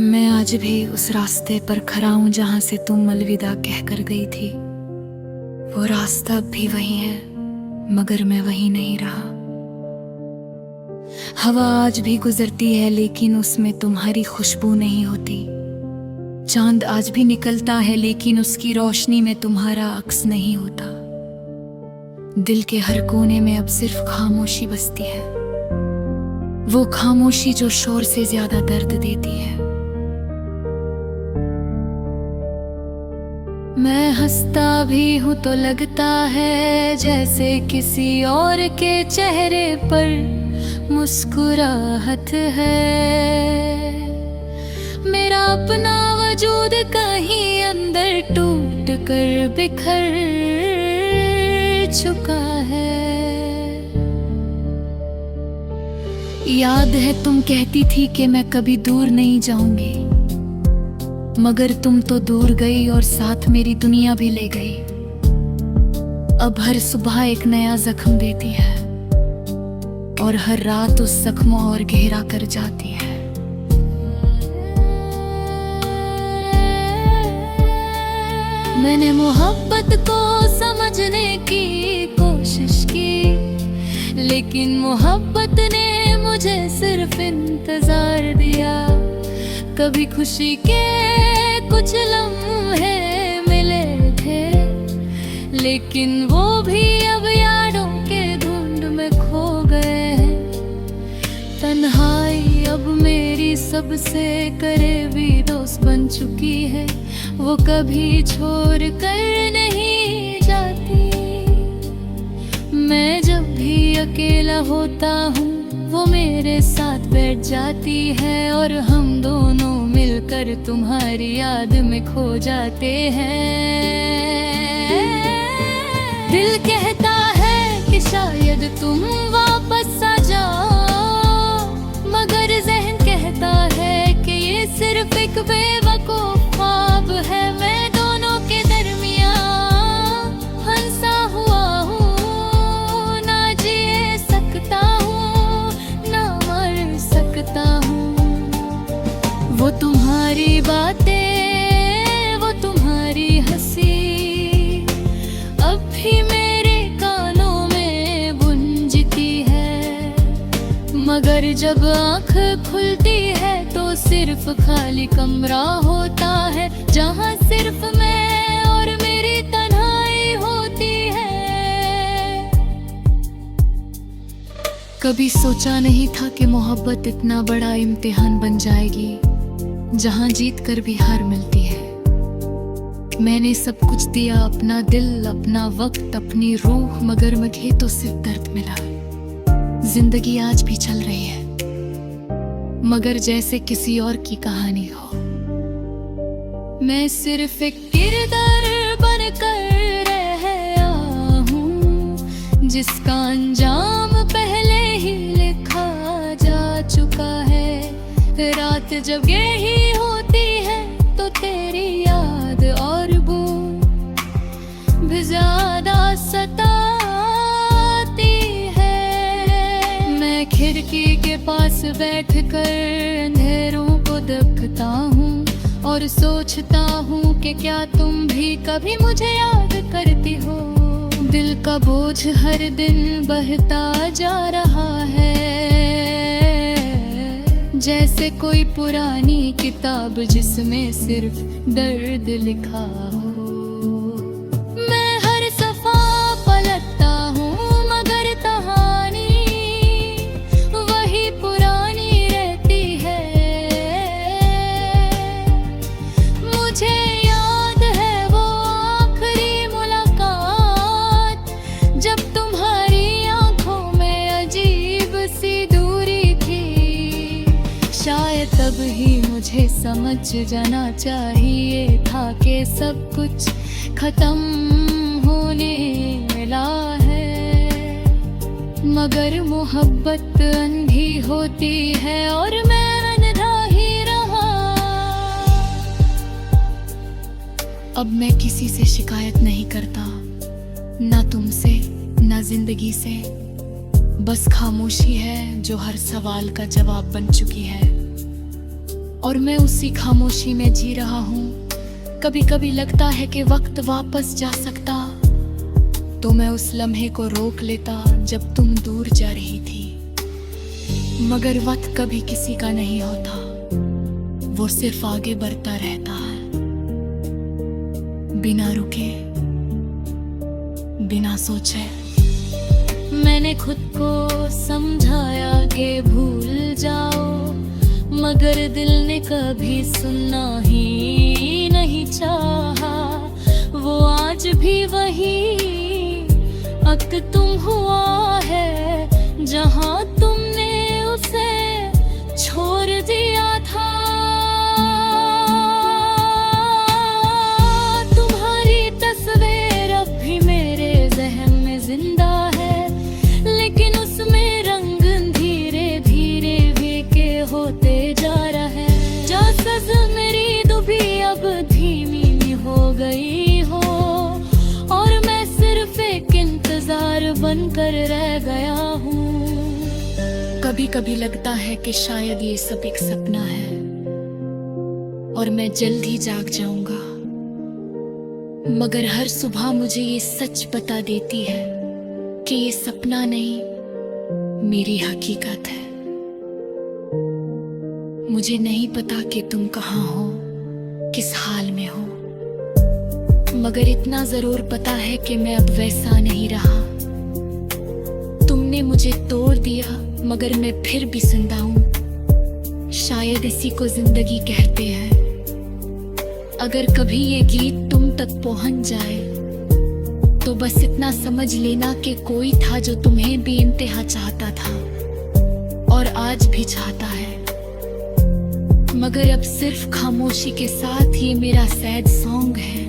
मैं आज भी उस रास्ते पर खड़ा हूं जहां से तुम अलविदा कहकर गई थी। वो रास्ता अब भी वही है, मगर मैं वही नहीं रहा। हवा आज भी गुजरती है, लेकिन उसमें तुम्हारी खुशबू नहीं होती। चांद आज भी निकलता है, लेकिन उसकी रोशनी में तुम्हारा अक्स नहीं होता। दिल के हर कोने में अब सिर्फ खामोशी बसती है, वो खामोशी जो शोर से ज्यादा दर्द देती है। मैं हंसता भी हूं तो लगता है जैसे किसी और के चेहरे पर मुस्कुराहट है। मेरा अपना वजूद कहीं अंदर टूट कर बिखर चुका है। याद है तुम कहती थी कि मैं कभी दूर नहीं जाऊंगी, मगर तुम तो दूर गई और साथ मेरी दुनिया भी ले गई। अब हर सुबह एक नया जख्म देती है और हर रात उस जख्म और गहरा कर जाती है। मैंने मोहब्बत को समझने की कोशिश की, लेकिन मोहब्बत ने मुझे सिर्फ इंतजार दिया। कभी खुशी के कुछ लम्हे मिले थे, लेकिन वो भी अब यादों के धुंध में खो गए हैं। तन्हाई अब मेरी सबसे करीबी दोस्त बन चुकी है, वो कभी छोड़ कर नहीं जाती। मैं जब भी अकेला होता हूँ, वो मेरे साथ बैठ जाती है और हम दोनों मिलकर तुम्हारी याद में खो जाते हैं। दिल कहता है कि शायद तुम वापस आ जाओ, मगर ज़हन कहता है कि ये सिर्फ एक बेवकूफ़ ख्वाब है। मैं दोनों के दरमियान फंसा हुआ हूँ, ना जी सकता हूँ ना मर सकता हूँ। वो तुम्हारी बातें, वो तुम्हारी हंसी अब भी मेरे कानों में गूंजती है, मगर जब आँख खुलती है तो सिर्फ खाली कमरा होता है, जहाँ सिर्फ मैं और मेरी तन्हाई होती है। कभी सोचा नहीं था कि मोहब्बत इतना बड़ा इम्तिहान बन जाएगी, जहाँ जीत कर भी हार मिलती है। मैंने सब कुछ दिया, अपना दिल, अपना वक्त, अपनी रूह, मगर मुझे तो सिर्फ दर्द मिला। जिंदगी आज भी चल रही है, मगर जैसे किसी और की कहानी हो। मैं सिर्फ एक किरदार बनकर रह आया हूँ, जिसका अंजाम पहले ही लिखा जा चुका है। रात जब यही होती है तो तेरी याद और बूंद भी ज्यादा सताती है। मैं खिड़की के पास बैठकर अंधेरों को देखता हूँ और सोचता हूँ कि क्या तुम भी कभी मुझे याद करती हो। दिल का बोझ हर दिन बढ़ता जा रहा है, जैसे कोई पुरानी किताब जिसमें सिर्फ दर्द लिखा हो। मैं हर सफा पलटता हूँ, मगर कहानी वही पुरानी रहती है। मुझे याद है वो आखिरी मुलाकात, जब तुम्हारी आंखों में अजीब सी दूरी थी। शायद तब ही मुझे समझ जाना चाहिए था कि सब कुछ खत्म होने मिला है, मगर मोहब्बत अंधी होती है और मैं अंधा ही रहा। अब मैं किसी से शिकायत नहीं करता, ना तुमसे ना जिंदगी से। बस खामोशी है जो हर सवाल का जवाब बन चुकी है। और मैं उसी खामोशी में जी रहा हूँ। कभी कभी लगता है कि वक्त वापस जा सकता तो मैं उस लम्हे को रोक लेता जब तुम दूर जा रही थी। मगर वक्त कभी किसी का नहीं होता, वो सिर्फ आगे बढ़ता रहता है, बिना रुके, बिना सोचे। मैंने खुद को समझाया कि भूल जाओ, मगर दिल ने कभी सुनना ही नहीं चाहा। वो आज भी वही अक तुम हुआ है जहां तुमने उसे छोड़ दिया था। तुम्हारी तस्वीर अब भी मेरे ज़हन में जिंदा है, लेकिन उसमें रंग धीरे धीरे फीके होते जा रहा है। जो सज मेरी दुबी अब धीमी हो गई हो, और मैं सिर्फ एक इंतजार बनकर रह गया हूँ। कभी कभी लगता है कि शायद ये सब एक सपना है और मैं जल्द ही जाग जाऊंगा, मगर हर सुबह मुझे ये सच बता देती है कि ये सपना नहीं, मेरी हकीकत है। मुझे नहीं पता कि तुम कहाँ हो, किस हाल में हो, मगर इतना जरूर पता है कि मैं अब वैसा नहीं रहा। तुमने मुझे तोड़ दिया, मगर मैं फिर भी जिंदा हूँ। शायद इसी को जिंदगी कहते हैं। अगर कभी ये गीत तुम तक पहुंच जाए तो बस इतना समझ लेना कि कोई था जो तुम्हें बेइंतहा चाहता था और आज भी चाहता है, मगर अब सिर्फ खामोशी के साथ ये मेरा सैड सॉन्ग है,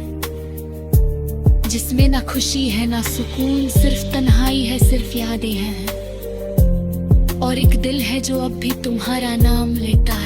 जिसमें ना खुशी है ना सुकून, सिर्फ तन्हाई है, सिर्फ यादें हैं, और एक दिल है जो अब भी तुम्हारा नाम लेता है।